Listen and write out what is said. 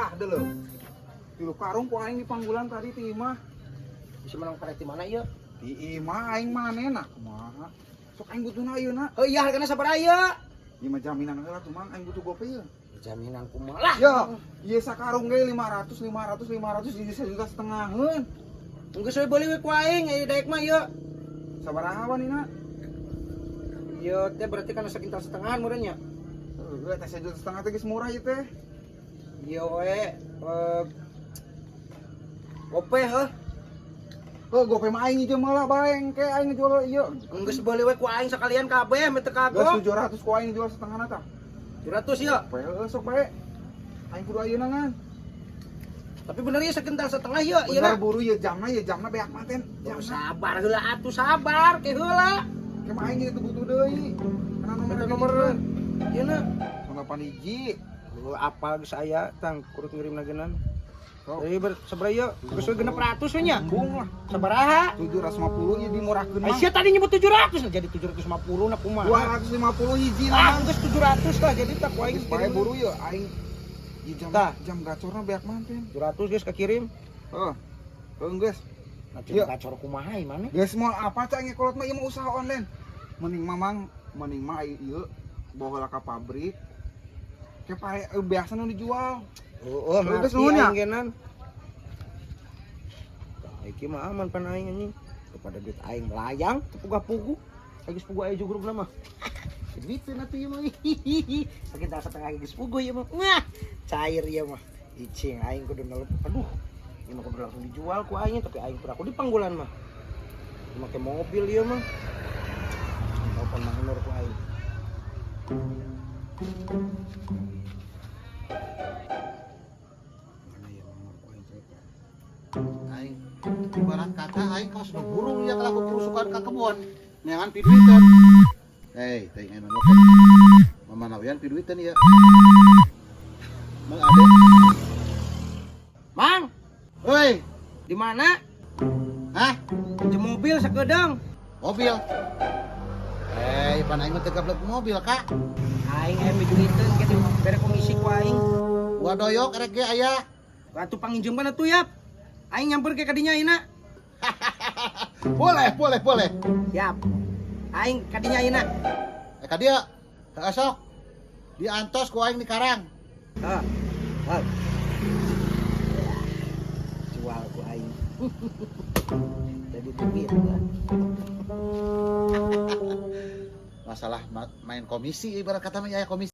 tah dulu. Tilu karung ku aing di panggulan tadi ti imah. Bisa menang pareti mana ieu? Di imah aing manehna kumaha. Sok aing butuhna ayeuna. Oh iya hargana sabaraha ieu? Ieu mah jaminan heula tuh mang aing butuh gope ieu. Jaminan kumaha lah. Ya, ieu sakarung ge 500 jadi 1,5 juta. Geus we beuli we ku aing aya daek mah ieu. Sabaraha wanina? Ieu teh berarti kana sakintal setengahan meureunnya. Heuh, teh 1,5 juta teh geus murah ieu teh. Ieu we gope heuh. Oh, gope mah aing ieu mah lah baeng ke aing jual ieu. Geus beuli we ku aing sakalian kabeh meh teu kagok. Geus 700 ku aing jual setengahna tah. 700 ieu. Poe sok bae. Aing kudu ayeuna ngan. Tapi bener ieu sakintal setengah ieu. Bener buru ieu jamna beak mah ten. Sabar heula atuh sabar ke heula. Ke mah aing teh butuh deui. Eta nomer ieu na. 81. Lu apal geus aya tang kudu ngirimna geunan. Sok. Jadi sabaraha ieu? Geus we 600 we nya. Bung lah. Sabaraha? 750 ieu dimurahkeun mah. Sia tadi nyebut 700 jadi 750 na kumaha. 250 hiji Ah, lah. geus 700 lah jadi tak ku aing Geus bae buru ieu aing. Ieu Tah. jam gacorna beak mah ten. 700 geus kakirim. Heuh. Heuh geus. Nah, Ieu. gacor kumaha ieu mana? Geus moal apa cak ngekolot mah ieu mah usaha online. Mending mah ieu bawa heula ka pabrik. Ke pare biasa nu dijual. Oh, Geus ngerti nuhun ya? aing genan. Iki mah aman pan aing anjing. Daripada duit aing melayang pugu-pugu. Geus pugu aya jugrugna mah. Duitna atuh ieu mah. Sakintal setengah geus pugu ieu mah. Wah, cair ieu mah. Icing aing kudu nelpon. Aduh. Ieu mah kudu langsung dijual ku aing tapi aing pura aku di panggulan mah. Make mobil ieu mah. Telepon Mang Nur ku aing. Mana ya Mang Nur ku aing telepon. Aing ibarat kata aing kaos nu burung ya kalau kerusukan ka kebon neangan piduiteun. Hei, teh ngan nelpon. Mamanawian piduiteun ya. Mang ade. Mang, Hei, di mana? hah? Pinjem mobil sakedeung. Mobil. Hei, pan aing mah teu gablek mobil, Kak. Aing aya miduiteun ke bere komisi ku aing. Gua doyok erek ge aya. Atuh panginjeungan atuh ya. Aing nyamper ke kadinya ayeuna. Boleh. Siap. Aing kadinya ayeuna. Ka dia. Esok. Diantos ku aing di Karang. Heeh. Jual ku aing. Jadi duit gua. Masalah main komisi ibarat kata mah ya komisi.